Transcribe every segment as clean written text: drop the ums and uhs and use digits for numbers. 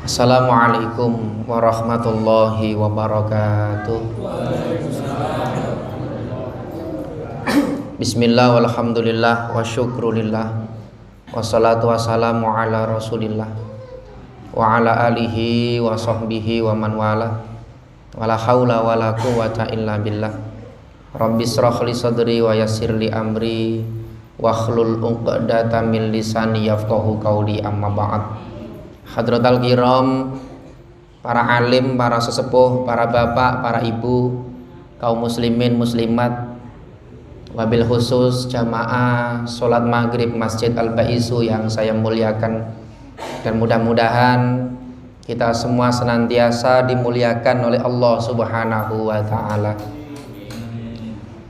Assalamualaikum warahmatullahi wabarakatuh. Bismillah walhamdulillah wa syukrulillah wassalatu wassalamu ala rasulillah wa ala alihi wa sahbihi wa man wala wala hawla wala quwwata illa billah. Rabbis shrah li sadri wa yassir li amri wakhlul 'uqdatam min lisani yafqahu qawli, amma ba'd. Hadratal kiram, para alim, para sesepuh, para bapak, para ibu, kaum muslimin muslimat, wabil khusus jamaah sholat maghrib Masjid Al-Baisu yang saya muliakan, dan mudah-mudahan kita semua senantiasa dimuliakan oleh Allah Subhanahu wa ta'ala.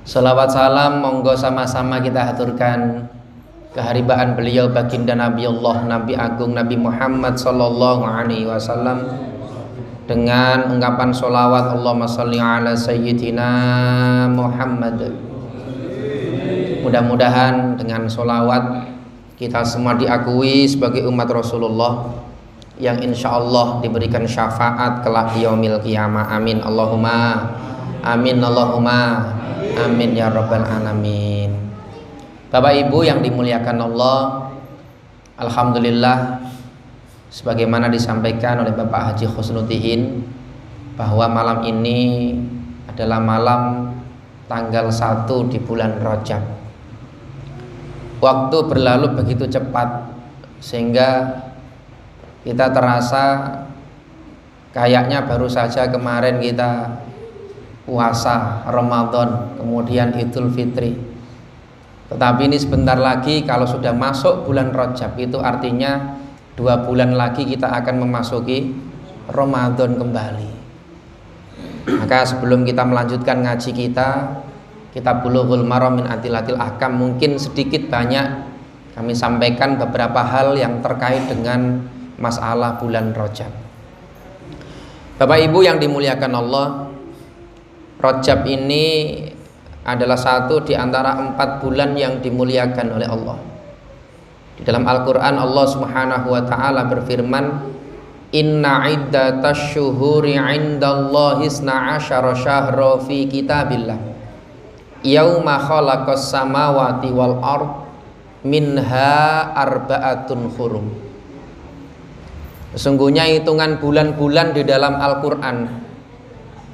Salawat salam monggo sama-sama kita haturkan keharibaan beliau baginda Nabi Allah, Nabi Agung, Nabi Muhammad sallallahu alaihi wasallam, dengan ungkapan sholawat Allahumma sholli ala sayyidina Muhammad. Mudah-mudahan dengan sholawat kita semua diakui sebagai umat Rasulullah yang insya Allah diberikan syafaat kelak di yaumil qiyamah. Amin Allahumma amin, Allahumma amin ya rabbal alamin. Bapak Ibu yang dimuliakan Allah, alhamdulillah sebagaimana disampaikan oleh Bapak Haji Khusnuddin bahwa malam ini adalah malam tanggal 1 di bulan Rajab. Waktu berlalu begitu cepat sehingga kita terasa kayaknya baru saja kemarin kita puasa Ramadan, kemudian Idul Fitri. Tetapi ini sebentar lagi kalau sudah masuk bulan Rajab, itu artinya 2 bulan lagi kita akan memasuki Ramadan kembali. Maka sebelum kita melanjutkan ngaji kita, Kitab Bulughul Maram min Adillatil Ahkam, mungkin sedikit banyak kami sampaikan beberapa hal yang terkait dengan masalah bulan Rajab. Bapak Ibu yang dimuliakan Allah, Rajab ini adalah satu di antara 4 bulan yang dimuliakan oleh Allah. Di dalam Al-Quran Allah Subhanahu wa ta'ala berfirman, inna iddatash syuhuri indallahi isna asyara syahra fi kitabillah yauma khalaqas samawati wal ard minha arba'atun hurum. Sesungguhnya hitungan bulan-bulan di dalam Al-Quran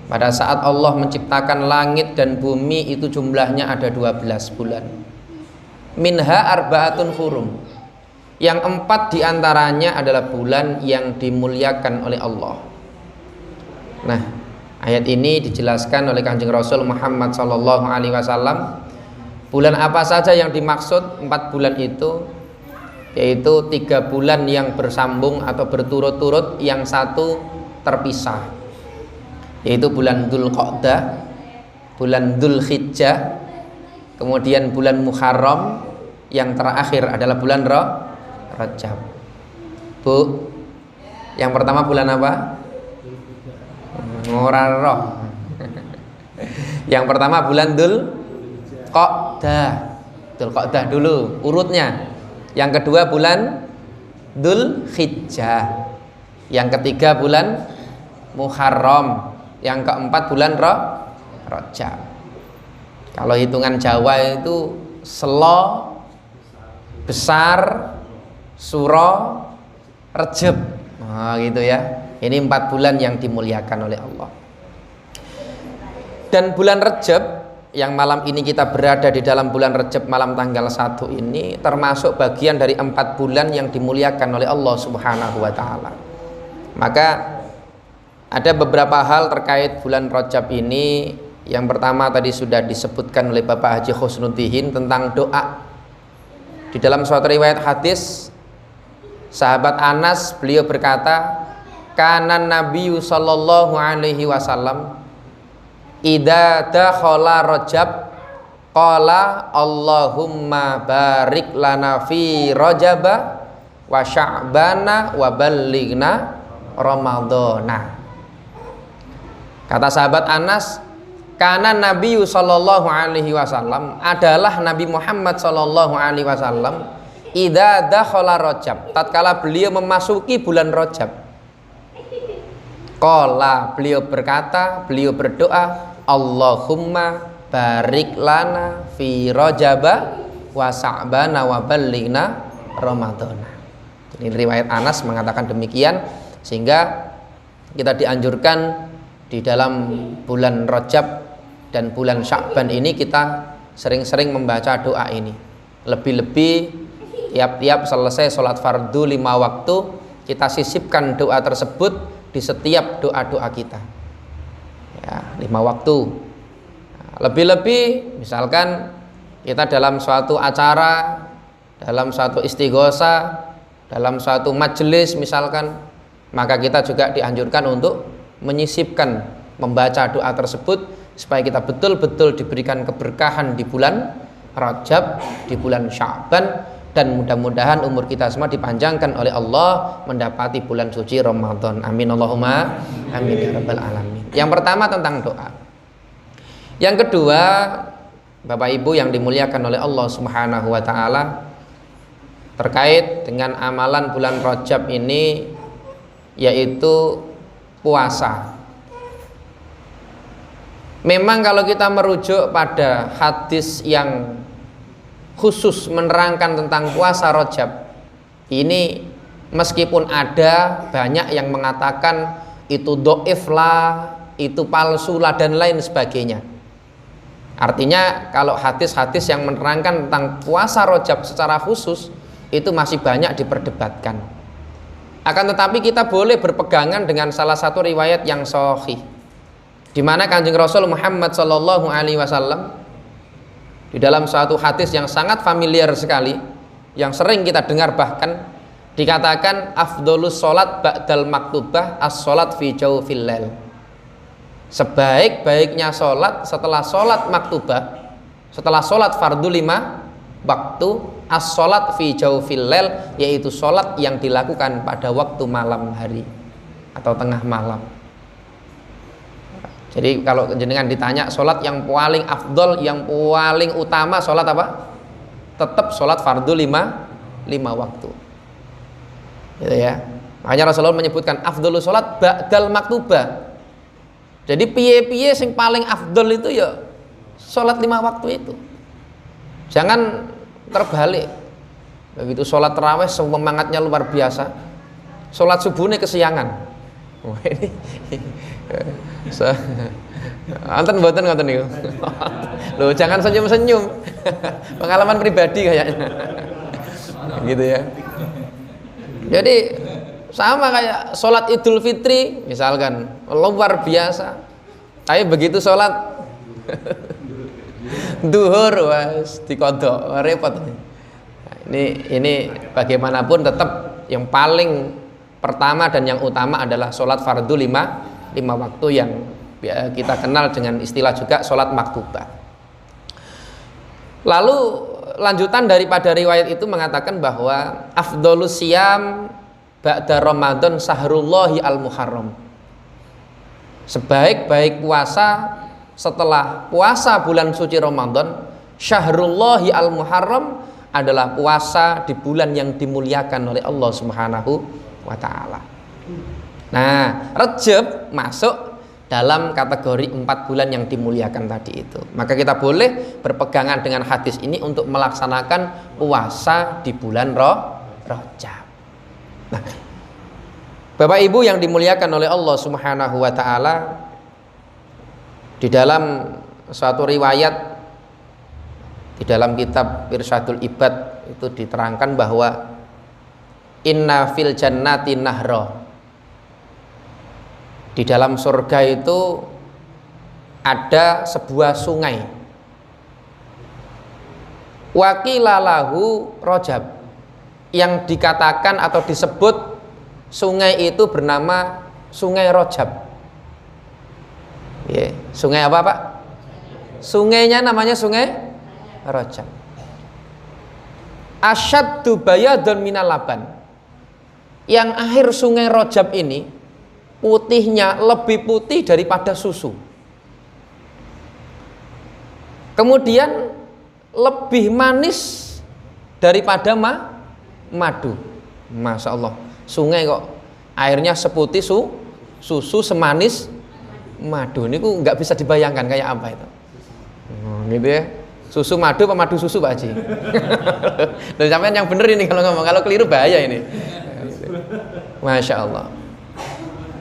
pada saat Allah menciptakan langit dan bumi itu jumlahnya ada 12 bulan. Minha arba'atun hurum. Yang 4 diantaranya adalah bulan yang dimuliakan oleh Allah. Nah, ayat ini dijelaskan oleh Kanjeng Rasul Muhammad sallallahu alaihi wasallam. Bulan apa saja yang dimaksud 4 bulan itu? Yaitu 3 bulan yang bersambung atau berturut-turut, yang satu terpisah, yaitu bulan Dzulqa'dah, bulan Dzulhijjah, kemudian bulan Muharram, yang terakhir adalah bulan Rajab. Bu, yang pertama bulan apa? Ngoraro. Yang pertama bulan Dzulqa'dah. Dzulqa'dah dulu urutnya. Yang kedua bulan Dzulhijjah. Yang ketiga bulan Muharram. Yang keempat bulan Rajab. Kalau hitungan Jawa itu Selo, Besar, Suro, Rejeb. Nah, gitu ya. Ini 4 bulan yang dimuliakan oleh Allah. Dan bulan Rejeb yang malam ini kita berada di dalam bulan Rejeb malam tanggal 1 ini termasuk bagian dari 4 bulan yang dimuliakan oleh Allah Subhanahu wa ta'ala. Maka ada beberapa hal terkait bulan Rajab ini. Yang pertama tadi sudah disebutkan oleh Bapak Haji Khusnuddin tentang doa. Di dalam suatu riwayat hadis, sahabat Anas beliau berkata, kanan Nabi sallallahu alaihi wasallam idza dakhala Rajab qala Allahumma barik lana fi Rajaba wa Sya'bana wa ballighna Ramadhana. Kata sahabat Anas, karena Nabi sallallahu alaihi wasallam adalah Nabi Muhammad sallallahu alaihi wasallam idza dakhala Rajab, tatkala beliau memasuki bulan Rajab. Qala, beliau berkata, beliau berdoa, Allahumma barik lana fi Rajaba wa Sa'bana wa ballighna Ramadhana. Ini riwayat Anas mengatakan demikian, sehingga kita dianjurkan di dalam bulan Rajab dan bulan Sya'ban ini kita sering-sering membaca doa ini. Lebih-lebih tiap-tiap selesai sholat fardu 5 waktu, kita sisipkan doa tersebut di setiap doa-doa kita. Ya, 5 waktu. Lebih-lebih misalkan kita dalam suatu acara, dalam suatu istighosah, dalam suatu majelis misalkan, maka kita juga dianjurkan untuk menyisipkan membaca doa tersebut supaya kita betul-betul diberikan keberkahan di bulan Rajab, di bulan Sya'ban, dan mudah-mudahan umur kita semua dipanjangkan oleh Allah mendapati bulan suci Ramadan. Amin Allahumma amin ya rabbal alamin. Yang pertama tentang doa. Yang kedua, Bapak Ibu yang dimuliakan oleh Allah Subhanahu wa taala, terkait dengan amalan bulan Rajab ini, yaitu puasa. Memang kalau kita merujuk pada hadis yang khusus menerangkan tentang puasa Rajab ini, meskipun ada banyak yang mengatakan itu dhaif lah, itu palsu lah, dan lain sebagainya. Artinya kalau hadis-hadis yang menerangkan tentang puasa Rajab secara khusus itu masih banyak diperdebatkan. Akan tetapi kita boleh berpegangan dengan salah satu riwayat yang sahih, di mana Kanjeng Rasul Muhammad sallallahu alaihi wasallam di dalam suatu hadis yang sangat familiar sekali, yang sering kita dengar, bahkan dikatakan afdholus sholat ba'dal maktubah as-sholat fi jawfil lail. Sebaik-baiknya sholat setelah sholat maktubah, setelah sholat fardu 5 waktu, as-sholat fi jawfil lail, yaitu sholat yang dilakukan pada waktu malam hari atau tengah malam. Jadi kalau jenengan ditanya sholat yang paling afdol, yang paling utama sholat apa? Tetap sholat fardu 5 waktu. Gitu ya. Makanya Rasulullah menyebutkan afdolus sholat ba'dal maktubah. Jadi piye-piye sing paling afdol itu ya sholat 5 waktu itu. Jangan terbalik. Begitu sholat tarawih semangatnya luar biasa, sholat subuhnya kesiangan. Wah ini anten mboten ngoten niku. Loh, jangan senyum-senyum. Pengalaman pribadi kayaknya. Gitu ya. Jadi sama kayak sholat Idul Fitri misalkan, luar biasa. Tapi begitu sholat duhur wes dikodok, repot. Nah, ini bagaimanapun tetap yang paling pertama dan yang utama adalah sholat fardu 5 waktu yang kita kenal dengan istilah juga sholat maktubah. Lalu lanjutan daripada riwayat itu mengatakan bahwa afdholus siyam ba'da Ramadan sahrullahi al-muharram. Sebaik-baik puasa setelah puasa bulan suci Ramadan, syahrullahi al-muharram, adalah puasa di bulan yang dimuliakan oleh Allah Subhanahu wa ta'ala. Nah, Rajab masuk dalam kategori 4 bulan yang dimuliakan tadi itu. Maka kita boleh berpegangan dengan hadis ini untuk melaksanakan puasa di bulan Rajab. Nah, Bapak Ibu yang dimuliakan oleh Allah Subhanahu wa ta'ala, di dalam suatu riwayat di dalam kitab Irsyadul Ibad itu diterangkan bahwa inna fil jannati nahra, di dalam surga itu ada sebuah sungai, wakilalahu Rajab, yang dikatakan atau disebut sungai itu bernama Sungai Rajab. Sungai apa Pak? Sungainya namanya Sungai Rajab. Asyaddu bayadun minal laban, yang akhir Sungai Rajab ini putihnya lebih putih daripada susu. Kemudian lebih manis daripada madu. Masya Allah, sungai kok airnya seputih susu semanis madu. Ini nggak bisa dibayangkan kayak apa itu. Gitu ya. Susu madu apa madu susu Pak Haji? Dan sampean yang bener ini kalau ngomong, kalau keliru bahaya ini. Masya Allah.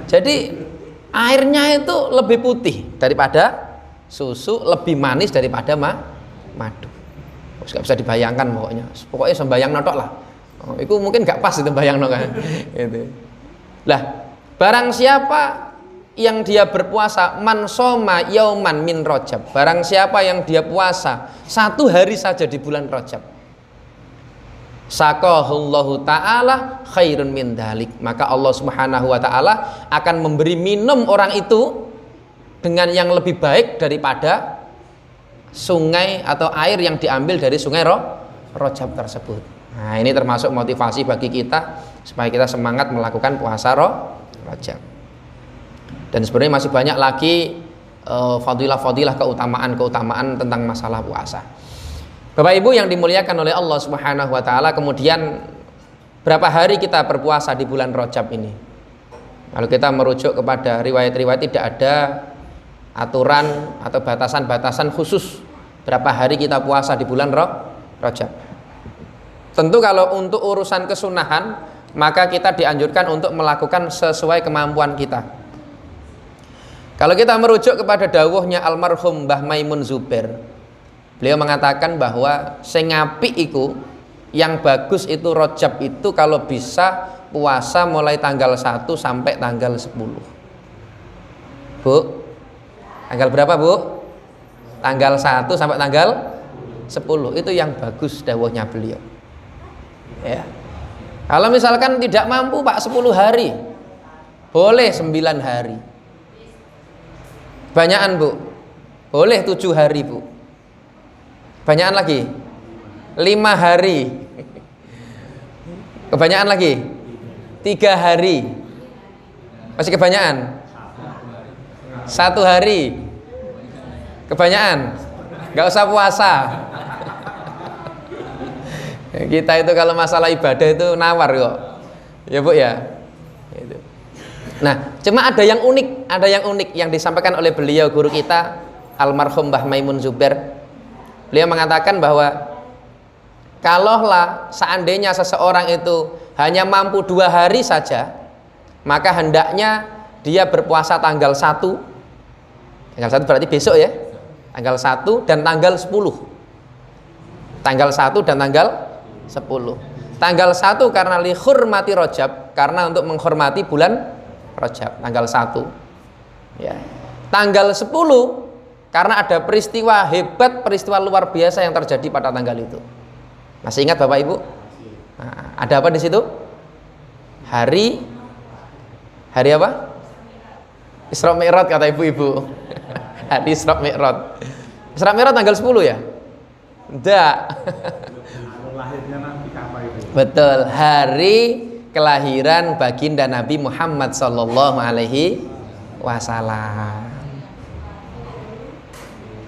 Jadi airnya itu lebih putih daripada susu, lebih manis daripada madu. Nggak bisa dibayangkan pokoknya. Pokoknya sembayang notok lah. Itu mungkin nggak pas itu bayang kan. Gitu. Lah, barang siapa yang dia berpuasa man soma yauman min Rajab, barang siapa yang dia puasa 1 hari saja di bulan Rajab, sakahullahu ta'ala khairun min dalik, maka Allah subhanahu wa ta'ala akan memberi minum orang itu dengan yang lebih baik daripada sungai atau air yang diambil dari sungai Rajab tersebut. Nah, ini termasuk motivasi bagi kita supaya kita semangat melakukan puasa Rajab. Dan sebenarnya masih banyak lagi fadilah-fadilah, keutamaan tentang masalah puasa. Bapak Ibu yang dimuliakan oleh Allah Subhanahu wa taala, kemudian berapa hari kita berpuasa di bulan Rajab ini? Kalau kita merujuk kepada riwayat-riwayat, tidak ada aturan atau batasan-batasan khusus berapa hari kita puasa di bulan Rajab. Tentu kalau untuk urusan kesunahan, maka kita dianjurkan untuk melakukan sesuai kemampuan kita. Kalau kita merujuk kepada dawuhnya almarhum Mbah Maimun Zubair, beliau mengatakan bahwa sing apik iku, yang bagus itu Rajab itu kalau bisa puasa mulai tanggal 1 sampai tanggal 10. Bu, tanggal berapa Bu? Tanggal 1 sampai tanggal 10, itu yang bagus dawuhnya beliau. Ya. Kalau misalkan tidak mampu Pak 10 hari, boleh 9 hari. Banyakan Bu, boleh 7 hari Bu. Banyakan lagi 5 hari. Kebanyakan lagi 3 hari. Masih kebanyakan 1 hari. Kebanyakan nggak usah puasa. Kita itu kalau masalah ibadah itu nawar kok, ya Bu ya. Nah, cuma ada yang unik yang disampaikan oleh beliau guru kita almarhum Mbah Maimun Zubair. Beliau mengatakan bahwa kalaulah seandainya seseorang itu hanya mampu 2 hari saja, maka hendaknya dia berpuasa tanggal 1. Tanggal 1 berarti besok ya. Tanggal 1 dan tanggal 10. Tanggal 1 dan tanggal 10. Tanggal 1 karena li hurmati Rajab, karena untuk menghormati bulan Rajab, tanggal 1. Ya. Tanggal 10 karena ada peristiwa hebat, peristiwa luar biasa yang terjadi pada tanggal itu. Masih ingat Bapak Ibu? Nah, ada apa di situ? Hari apa? Isra Mi'raj kata ibu-ibu. Hari Isra Mi'raj. Isra Mi'raj tanggal 10 ya? Enggak. Lahirnya Nabi apa itu? Betul, hari kelahiran baginda Nabi Muhammad sallallahu alaihi wasallam.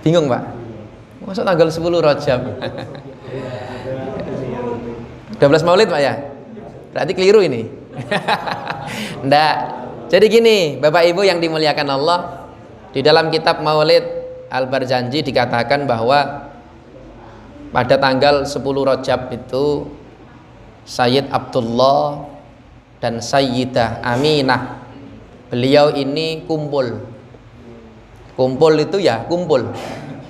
Bingung Pak? Masa tanggal 10 Rajab? 12 Maulid Pak ya? Berarti keliru ini. Enggak. Jadi gini, Bapak Ibu yang dimuliakan Allah, di dalam kitab Maulid Al-Barzanji dikatakan bahwa pada tanggal 10 Rajab itu Sayyid Abdullah dan Sayyidah Aminah, beliau ini kumpul itu ya kumpul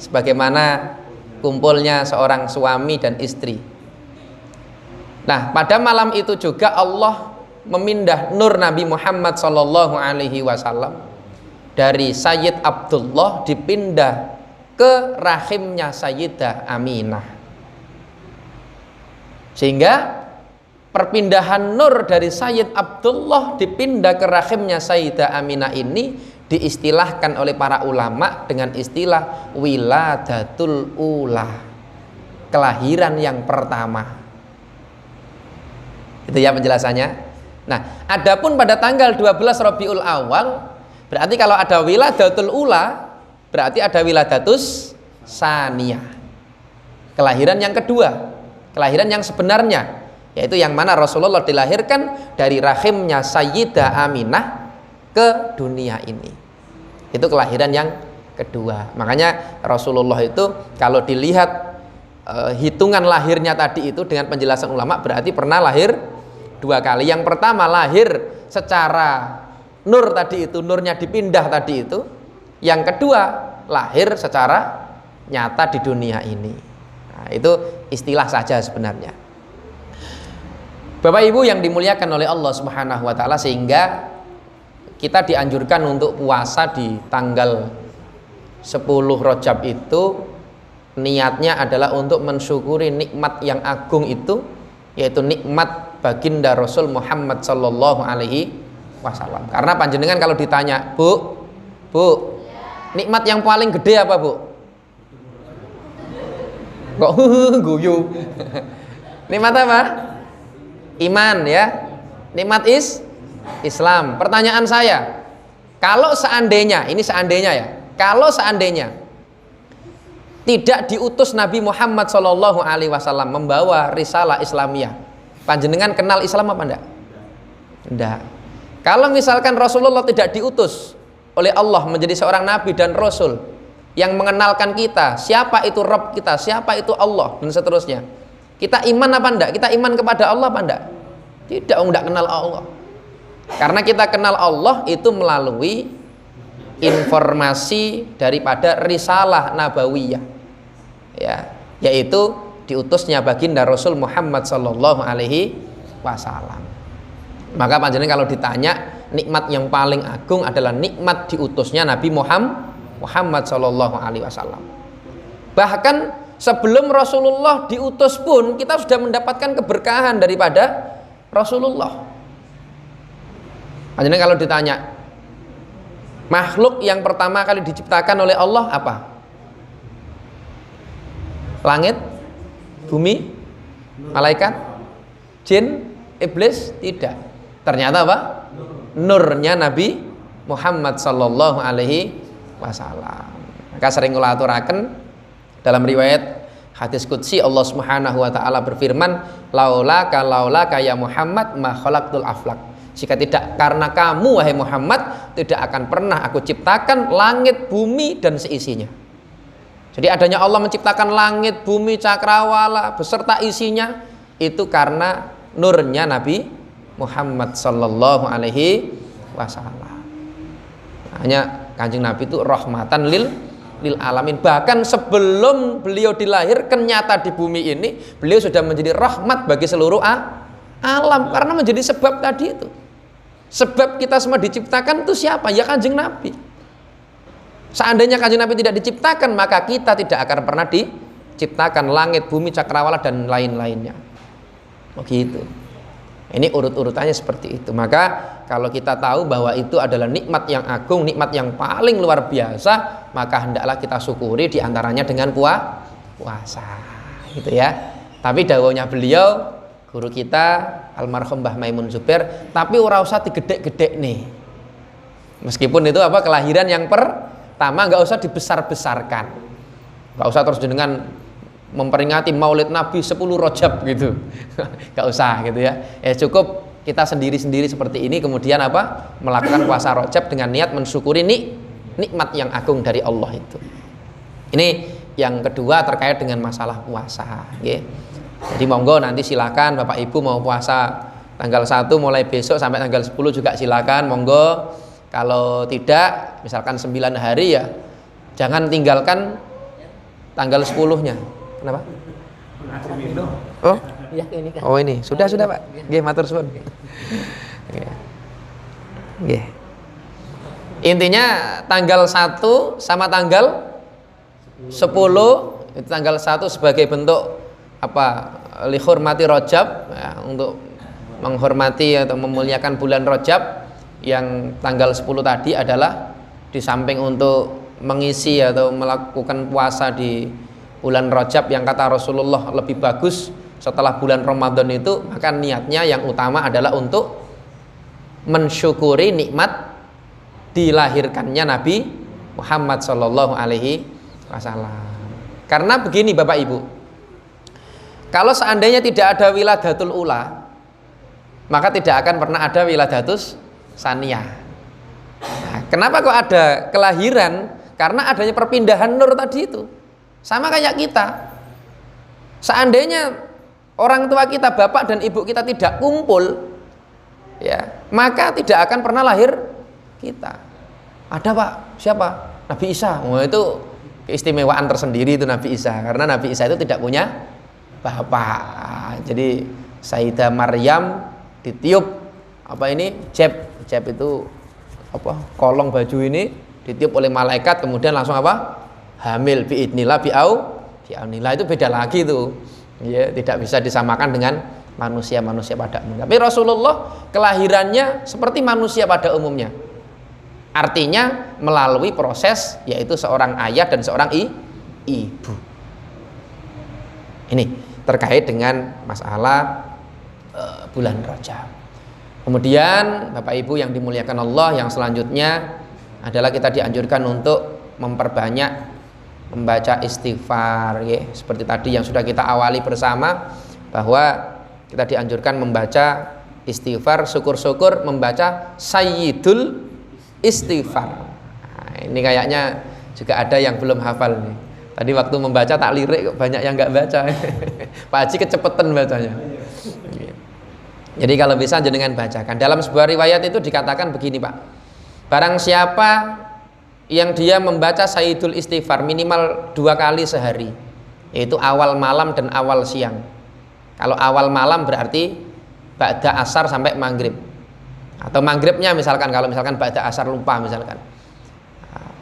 sebagaimana kumpulnya seorang suami dan istri. Nah, pada malam itu juga Allah memindah nur Nabi Muhammad sallallahu alaihi wasallam dari Sayyid Abdullah dipindah ke rahimnya Sayyidah Aminah. Sehingga perpindahan nur dari Sayyid Abdullah dipindah ke rahimnya Sayyidah Aminah ini diistilahkan oleh para ulama dengan istilah wiladatul ula, kelahiran yang pertama. Itu ya penjelasannya. Nah, adapun pada tanggal 12 Rabiul Awal, berarti kalau ada wiladatul ula, berarti ada wiladatus saniyah, kelahiran yang kedua, kelahiran yang sebenarnya. yaitu yang mana Rasulullah dilahirkan dari rahimnya Sayyidah Aminah ke dunia ini. Itu kelahiran yang kedua. Makanya Rasulullah itu kalau dilihat hitungan lahirnya tadi itu dengan penjelasan ulama berarti pernah lahir 2 kali. Yang pertama lahir secara nur tadi itu, nurnya dipindah tadi itu. Yang kedua lahir secara nyata di dunia ini. Nah, itu istilah saja sebenarnya. Bapak Ibu yang dimuliakan oleh Allah Subhanahu wa taala, sehingga kita dianjurkan untuk puasa di tanggal 10 Rajab itu niatnya adalah untuk mensyukuri nikmat yang agung itu, yaitu nikmat baginda Rasul Muhammad sallallahu alaihi wasallam. Karena panjenengan kalau ditanya, Bu, nikmat yang paling gede apa, Bu? Kok guyu? Nikmat apa? Iman ya. Nikmat Islam. Pertanyaan saya, kalau seandainya, ini seandainya ya, kalau seandainya tidak diutus Nabi Muhammad Shallallahu Alaihi Wasallam membawa risalah Islamiyah, panjenengan kenal Islam apa enggak? Enggak. Kalau misalkan Rasulullah tidak diutus oleh Allah menjadi seorang Nabi dan Rasul yang mengenalkan kita, siapa itu Rabb kita, siapa itu Allah, dan seterusnya, kita iman apa enggak? Kita iman kepada Allah apa enggak? Tidak, enggak kenal Allah. Karena kita kenal Allah itu melalui informasi daripada risalah nabawiyah, ya, yaitu diutusnya baginda Rasul Muhammad sallallahu alaihi wasallam. Maka panjenengan kalau ditanya nikmat yang paling agung adalah nikmat diutusnya Nabi Muhammad sallallahu alaihi wasallam. Bahkan sebelum Rasulullah diutus pun kita sudah mendapatkan keberkahan daripada Rasulullah. Panjenengan kalau ditanya makhluk yang pertama kali diciptakan oleh Allah apa? Langit, bumi, malaikat, jin, iblis? Tidak. Ternyata apa? Nurnya Nabi Muhammad sallallahu alaihi wasallam. Maka sering kula aturaken dalam riwayat hadis qudsi Allah Subhanahu wa taala berfirman, laulaka ya Muhammad ma khalaqtul aflaq. Jika tidak karena kamu wahai Muhammad, tidak akan pernah aku ciptakan langit, bumi dan seisinya. Jadi adanya Allah menciptakan langit, bumi, cakrawala beserta isinya itu karena nurnya Nabi Muhammad sallallahu alaihi wasallam. Hanya Kanjeng Nabi itu rahmatan lil alamin. Bahkan sebelum beliau dilahirkan nyata di bumi ini, beliau sudah menjadi rahmat bagi seluruh alam karena menjadi sebab tadi itu. Sebab kita semua diciptakan itu siapa? Ya Kanjeng Nabi. Seandainya Kanjeng Nabi tidak diciptakan, maka kita tidak akan pernah diciptakan langit, bumi, cakrawala dan lain-lainnya. Begitu. Ini urut-urutannya seperti itu. Maka kalau kita tahu bahwa itu adalah nikmat yang agung, nikmat yang paling luar biasa, maka hendaklah kita syukuri diantaranya dengan puasa. Gitu ya. Tapi dawuhnya beliau, guru kita almarhum Mbah Maimun Zubair, tapi ora usah digedek-gedek nih. Meskipun itu apa kelahiran yang pertama, nggak usah dibesar-besarkan. Nggak usah terus dengan memperingati Maulid Nabi 10 Rajab gitu. Nggak usah gitu ya. Cukup kita sendiri-sendiri seperti ini, kemudian apa? Melakukan puasa Rajab dengan niat mensyukuri nikmat yang agung dari Allah itu. Ini yang kedua terkait dengan masalah puasa, nggih. Jadi monggo nanti silakan Bapak Ibu mau puasa tanggal 1 mulai besok sampai tanggal 10 juga silakan, monggo. Kalau tidak misalkan 9 hari ya jangan tinggalkan tanggal 10-nya. Kenapa? Oh? Oh ini. Sudah Pak. Nggih matur suwun. Nggih. Intinya tanggal 1 sama tanggal 10 itu tanggal 1 sebagai bentuk apa lihormati Rajab ya, untuk menghormati atau memuliakan bulan Rajab. Yang tanggal 10 tadi adalah di samping untuk mengisi atau melakukan puasa di bulan Rajab yang kata Rasulullah lebih bagus setelah bulan Ramadan itu, maka niatnya yang utama adalah untuk mensyukuri nikmat dilahirkannya Nabi Muhammad Shallallahu Alaihi Wasallam. Karena begini Bapak Ibu, Kalau seandainya tidak ada wiladatul ula, maka tidak akan pernah ada wiladatus saniyah. Nah, kenapa kok ada kelahiran? Karena adanya perpindahan nur tadi itu. Sama kayak kita. Seandainya orang tua kita, bapak dan ibu kita tidak kumpul, ya, maka tidak akan pernah lahir kita. Ada Pak, siapa? Nabi Isa. Oh, itu keistimewaan tersendiri itu Nabi Isa, karena Nabi Isa itu tidak punya bapak. Jadi Sayyidah Maryam ditiup apa ini? Jeb itu apa? Kolong baju ini ditiup oleh malaikat, kemudian langsung apa? Hamil biidnillah bi'aunillah. Itu beda lagi tuh. Ya, tidak bisa disamakan dengan manusia-manusia pada umumnya. Tapi Rasulullah kelahirannya seperti manusia pada umumnya. Artinya melalui proses, yaitu seorang ayah dan seorang ibu. Ini terkait dengan masalah bulan Rajab. Kemudian Bapak Ibu yang dimuliakan Allah, yang selanjutnya adalah kita dianjurkan untuk memperbanyak membaca istighfar, ya. Seperti tadi yang sudah kita awali bersama, bahwa kita dianjurkan membaca istighfar, syukur-syukur membaca sayyidul istighfar. Nah, ini kayaknya juga ada yang belum hafal nih. Tadi waktu membaca tak lirik banyak yang nggak baca. Pak Haji kecepetan bacanya. Jadi kalau bisa jenengan bacakan. Dalam sebuah riwayat itu dikatakan begini Pak, barang siapa yang dia membaca sayyidul istighfar minimal 2 kali sehari, yaitu awal malam dan awal siang. Kalau awal malam berarti ba'da asar sampai maghrib, atau maghribnya misalkan, kalau misalkan ba'da asar lupa misalkan.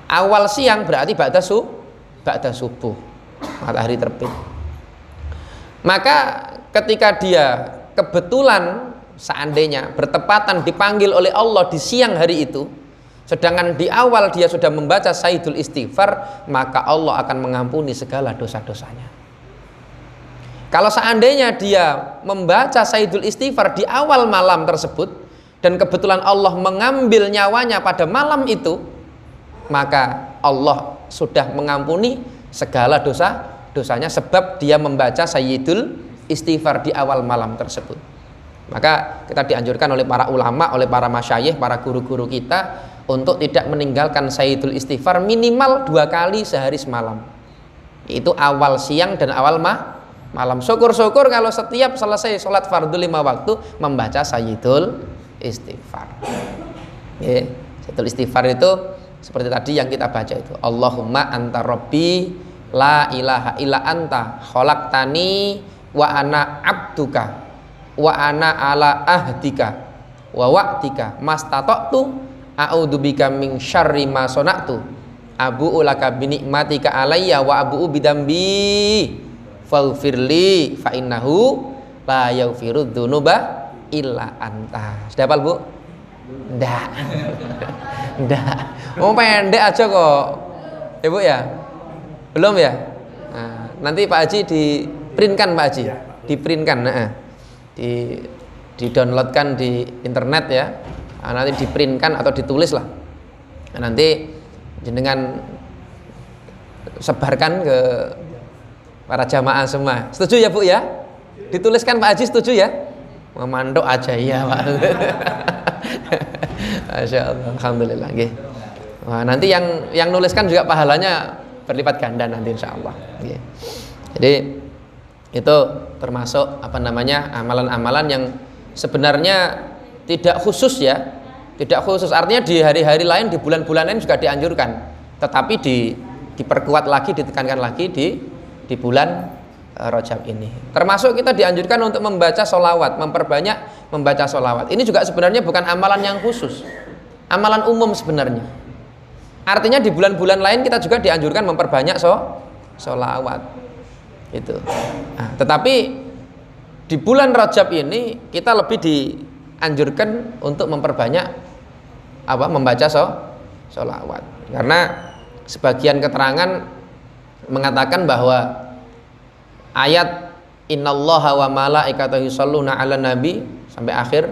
Awal siang berarti ba'da subuh, matahari terbit. Maka ketika dia kebetulan seandainya bertepatan dipanggil oleh Allah di siang hari itu, sedangkan di awal dia sudah membaca sayyidul istighfar, maka Allah akan mengampuni segala dosa-dosanya. Kalau seandainya dia membaca sayyidul istighfar di awal malam tersebut dan kebetulan Allah mengambil nyawanya pada malam itu, maka Allah sudah mengampuni segala dosa-dosanya sebab dia membaca sayyidul istighfar di awal malam tersebut. Maka kita dianjurkan oleh para ulama, oleh para masyayikh, para guru-guru kita untuk tidak meninggalkan sayyidul istighfar minimal 2 kali sehari semalam, itu awal siang dan awal malam. Syukur-syukur kalau setiap selesai sholat fardu 5 waktu membaca sayyidul istighfar. Ya, sayyidul istighfar itu seperti tadi yang kita baca itu, Allahumma anta rabbi la ilaha illa anta khalaqtani wa ana abduka wa ana ala ahdika wa wa'dika mastata'tu a'udzubika min syarri ma sana'tu abu'u laka bi ni'matika alayya wa abu'u bidambi faghfirli fa innahu la yaghfiru dzunuba illa anta. Sudah hafal Bu? Ndak. Ndak. Oh pendek aja kok. Ya Bu ya? Belum ya? Nah, nanti Pak Haji di-printkan Pak Haji. Di-printkan, nah. Di-downloadkan di internet ya. Nah, nanti diprintkan atau ditulis lah. Nah, nanti jenengan sebarkan ke para jamaah semua. Setuju ya Bu ya? Dituliskan Pak Haji, setuju ya? Memandok aja ya Pak. Masya Allah, alhamdulillah. Nah, nanti yang nuliskan juga pahalanya berlipat ganda nanti insya Allah. Jadi itu termasuk amalan-amalan yang sebenarnya tidak khusus ya, tidak khusus, artinya di hari-hari lain, di bulan-bulan lain juga dianjurkan, tetapi diperkuat lagi, ditekankan lagi di bulan Rajab ini. Termasuk kita dianjurkan untuk membaca sholawat, memperbanyak membaca sholawat. Ini juga sebenarnya bukan amalan yang khusus, amalan umum sebenarnya. Artinya di bulan-bulan lain kita juga dianjurkan memperbanyak sholawat itu. Nah, tetapi di bulan Rajab ini kita lebih dianjurkan untuk memperbanyak membaca sholawat, karena sebagian keterangan mengatakan bahwa ayat innallaha wa malaikatahu yusholluna 'alan nabi sampai akhir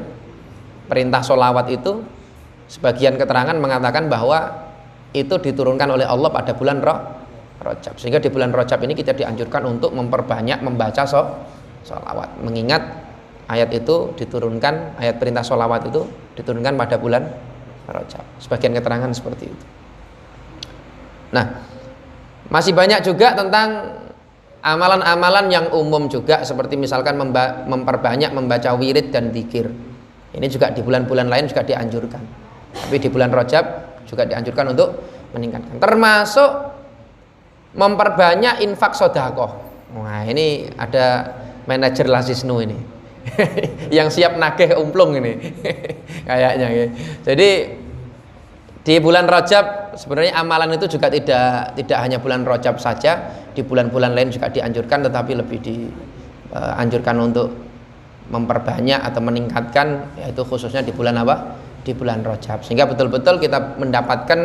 perintah sholawat itu, sebagian keterangan mengatakan bahwa itu diturunkan oleh Allah pada bulan Rajab, sehingga di bulan Rajab ini kita dianjurkan untuk memperbanyak membaca sholawat. Mengingat ayat itu diturunkan, ayat perintah sholawat itu diturunkan pada bulan Rajab. Sebagian keterangan seperti itu. Nah, masih banyak juga tentang amalan-amalan yang umum juga, seperti misalkan memperbanyak membaca wirid dan dzikir. Ini juga di bulan-bulan lain juga dianjurkan. Tapi di bulan Rajab juga dianjurkan untuk meningkatkan. Termasuk memperbanyak infak sedekah. Wah, ini ada manajer Lasisnu ini. yang siap nagih umplung ini. Kayaknya ya. Jadi di bulan Rajab sebenarnya amalan itu juga tidak hanya bulan Rajab saja, di bulan-bulan lain juga dianjurkan, tetapi lebih dianjurkan untuk memperbanyak atau meningkatkan, yaitu khususnya di bulan apa? Di bulan Rajab. Sehingga betul-betul kita mendapatkan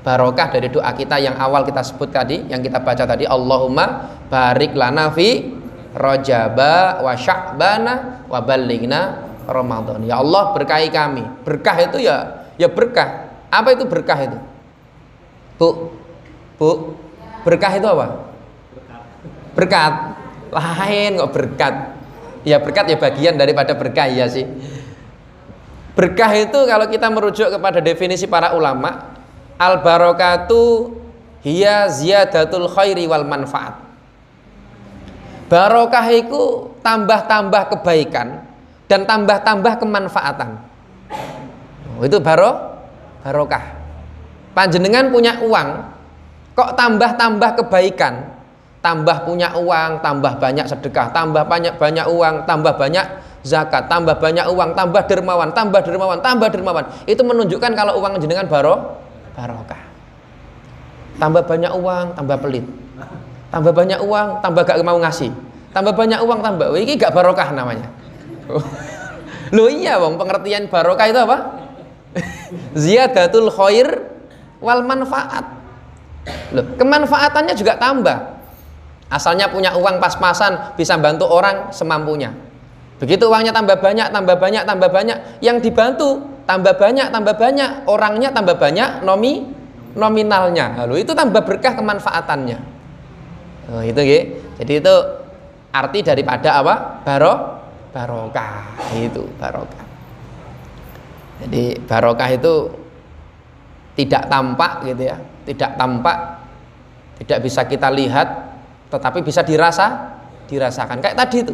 barokah dari doa kita yang awal kita sebut tadi, yang kita baca tadi, Allahumma barik lana fi Rajaba wa Sya'bana wa ballighna Ramadan. Ya Allah, berkahi kami. Berkah itu ya berkah. Apa itu berkah itu? Bu, berkah itu apa? Berkat. Lain kok berkat. Ya berkat ya bagian daripada berkah ya sih. Berkah itu kalau kita merujuk kepada definisi para ulama, al barokatu hiya ziyadatul khairi wal manfaat. Barokah itu tambah-tambah kebaikan dan tambah-tambah kemanfaatan. Itu barokah. Panjenengan punya uang, kok tambah-tambah kebaikan, tambah punya uang, tambah banyak sedekah, tambah banyak uang, tambah banyak zakat, tambah banyak uang, tambah dermawan, tambah dermawan. Itu menunjukkan kalau uang jenengan barokah. Tambah banyak uang, tambah pelit. Tambah banyak uang, tambah gak mau ngasih. Tambah banyak uang, tambah ini gak barokah namanya. Loh iya wong, pengertian barokah itu apa? Ziyadatul khair wal manfaat. Loh, kemanfaatannya juga tambah. Asalnya punya uang pas-pasan, bisa bantu orang semampunya. Begitu uangnya tambah banyak, yang dibantu tambah banyak, orangnya tambah banyak, nominalnya. Lalu itu tambah berkah kemanfaatannya. Oh, itu ya. Jadi itu arti daripada apa? Barokah. Itu barokah. Jadi barokah itu tidak tampak gitu ya. Tidak tampak, tidak bisa kita lihat, tetapi bisa dirasakan. Kayak tadi itu.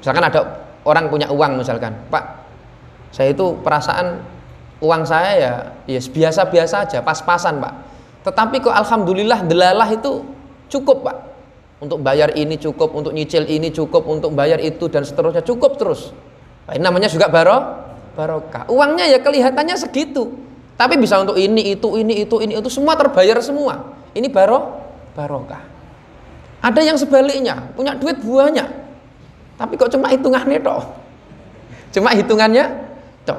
Misalkan ada orang punya uang misalkan, Pak, saya itu perasaan uang saya ya biasa-biasa aja, pas-pasan Pak. Tetapi kok alhamdulillah delalah itu cukup Pak, untuk bayar ini cukup, untuk nyicil ini cukup, untuk bayar itu dan seterusnya cukup terus. Nah, ini namanya juga barokah. Uangnya ya kelihatannya segitu, tapi bisa untuk ini itu semua terbayar semua. Ini barokah. Ada yang sebaliknya, punya duit banyak, tapi kok cuma hitungannya toh.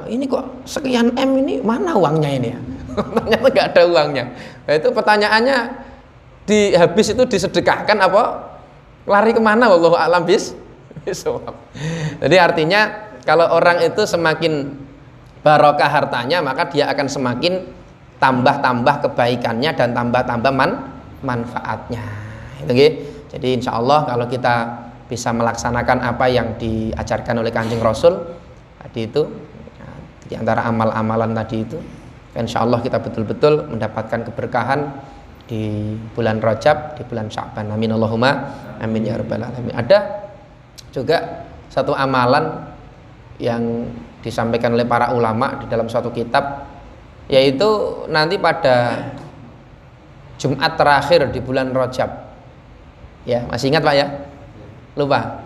Ini kok sekian M, ini mana uangnya ini ya? Ternyata nggak ada uangnya. Nah, itu pertanyaannya, habis itu disedekahkan apa lari kemana? Wallahu a'lam bishawab. Jadi artinya kalau orang itu semakin barokah hartanya, maka dia akan semakin tambah kebaikannya dan tambah manfaatnya. Itu nggih. Jadi insya Allah kalau kita bisa melaksanakan apa yang diajarkan oleh Kanjeng Rasul tadi itu, di antara amal-amalan tadi itu, insya Allah kita betul-betul mendapatkan keberkahan di bulan Rajab, di bulan Sya'ban. Amin Allahumma amin ya rabbal alamin. Ada juga satu amalan yang disampaikan oleh para ulama di dalam suatu kitab, yaitu nanti pada Jumat terakhir di bulan Rajab. Ya, masih ingat Pak ya? Lupa.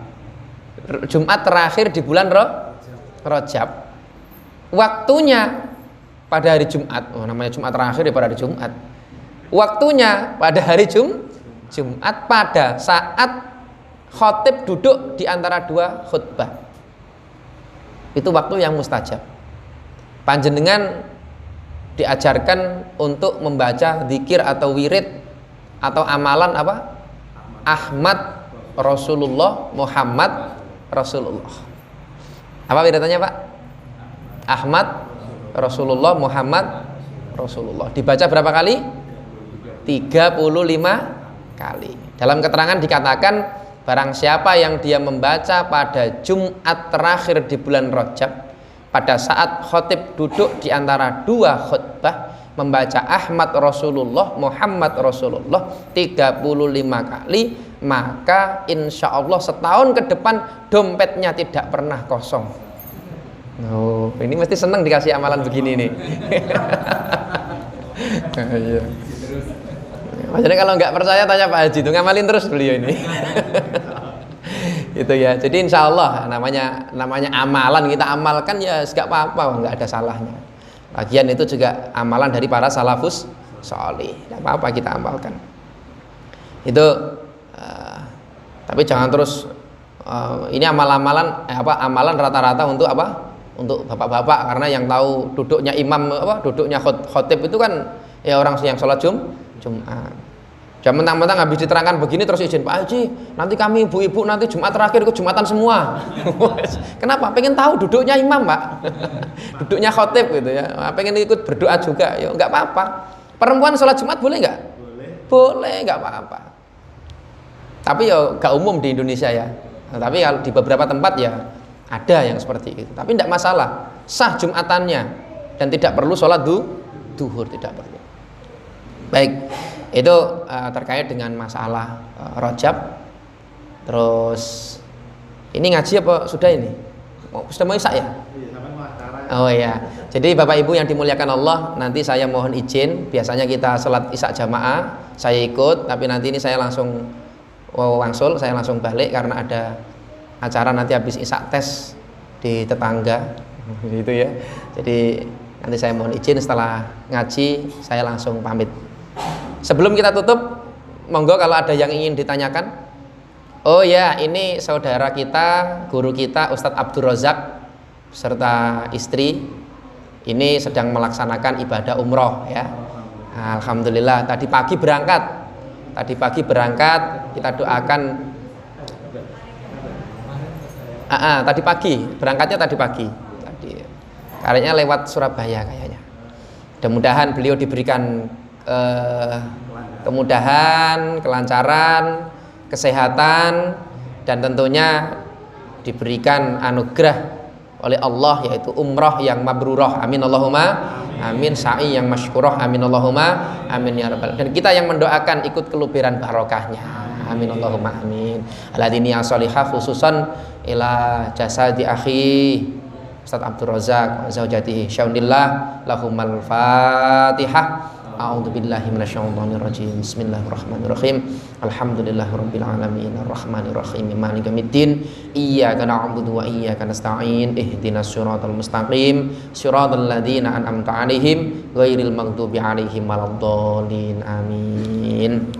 Jumat terakhir di bulan Rajab. Waktunya pada hari Jumat. Oh, namanya Jumat terakhir ya pada hari Jumat. Waktunya pada hari Jumat pada saat khotib duduk di antara dua khutbah. Itu waktu yang mustajab. Panjenengan diajarkan untuk membaca zikir atau wirid atau amalan apa? Ahmad Rasulullah, Muhammad Rasulullah. Apa bedanya Pak? Ahmad Rasulullah, Muhammad Rasulullah. Dibaca berapa kali? 35 kali. Dalam keterangan dikatakan barang siapa yang dia membaca pada Jumat terakhir di bulan Rajab, pada saat khotib duduk di antara dua khutbah, membaca Ahmad Rasulullah, Muhammad Rasulullah 35 kali, maka insya Allah setahun ke depan dompetnya tidak pernah kosong. Oh, ini mesti senang dikasih amalan begini nih. Iya. Maksudnya kalau nggak percaya tanya Pak Haji, itu ngamalin terus beliau ini. Itu ya. Jadi insya Allah namanya amalan, kita amalkan ya nggak apa-apa, nggak ada salahnya. Lagian itu juga amalan dari para salafus sholih, nggak apa-apa kita amalkan. Itu tapi jangan terus ini amalan rata-rata untuk apa? Untuk bapak-bapak, karena yang tahu duduknya imam duduknya khotib itu kan ya orang yang sholat Jumat. Jangan mentang-mentang habis diterangkan begini terus izin, Pak Haji, nanti kami ibu-ibu nanti Jumat terakhir ikut Jumatan semua. Kenapa? Pengen tahu duduknya imam, Pak. Duduknya khotib gitu ya. Pengen ikut berdoa juga, ya nggak apa-apa. Perempuan sholat Jumat boleh nggak? Boleh, nggak apa-apa. Tapi ya nggak umum di Indonesia ya. Nah, tapi kalau di beberapa tempat ya ada yang seperti itu. Tapi tidak masalah, sah Jumatannya dan tidak perlu sholat duhur, tidak perlu. Baik, itu terkait dengan masalah Rajab. Terus ini ngaji apa sudah ini? Sudah mau Isya ya? Oh ya. Jadi Bapak Ibu yang dimuliakan Allah, nanti saya mohon izin. Biasanya kita sholat Isya jamaah, saya ikut. Tapi nanti ini saya langsung saya langsung balik karena ada acara nanti habis Isya tes di tetangga, gitu ya. Jadi nanti saya mohon izin setelah ngaji saya langsung pamit. Sebelum kita tutup, monggo kalau ada yang ingin ditanyakan. Oh ya, ini saudara kita, guru kita Ustadz Abdul Razak serta istri ini sedang melaksanakan ibadah umroh ya. Alhamdulillah tadi pagi berangkat. Kita doakan. Tadi pagi berangkatnya tadi pagi. Kayaknya lewat Surabaya kayaknya. Mudah-mudahan beliau diberikan kemudahan, kelancaran, kesehatan, dan tentunya diberikan anugerah oleh Allah yaitu umrah yang mabrurah. Amin Allahumma amin. Sa'i yang masykurah. Amin Allahumma amin ya rabbal. Dan kita yang mendoakan ikut keluberan barokahnya. Amin Allahumma amin. Aladini yang salihah khususan ila jasadi akhi Ustadz Abdul Razak wa zaujatihi syaunillah lahumal fatihah. A'udzubillahi minasyaitonirrajim. Bismillahirrahmanirrahim. Alhamdulillahirabbil alamin arrahmanirrahim maliki yaumiddin. Iyyaka na'budu wa iyyaka nasta'in. Ihdinas siratal mustaqim. Siratal ladzina an'amta 'alaihim ghairil maghdubi 'alaihim waladdallin. Amin.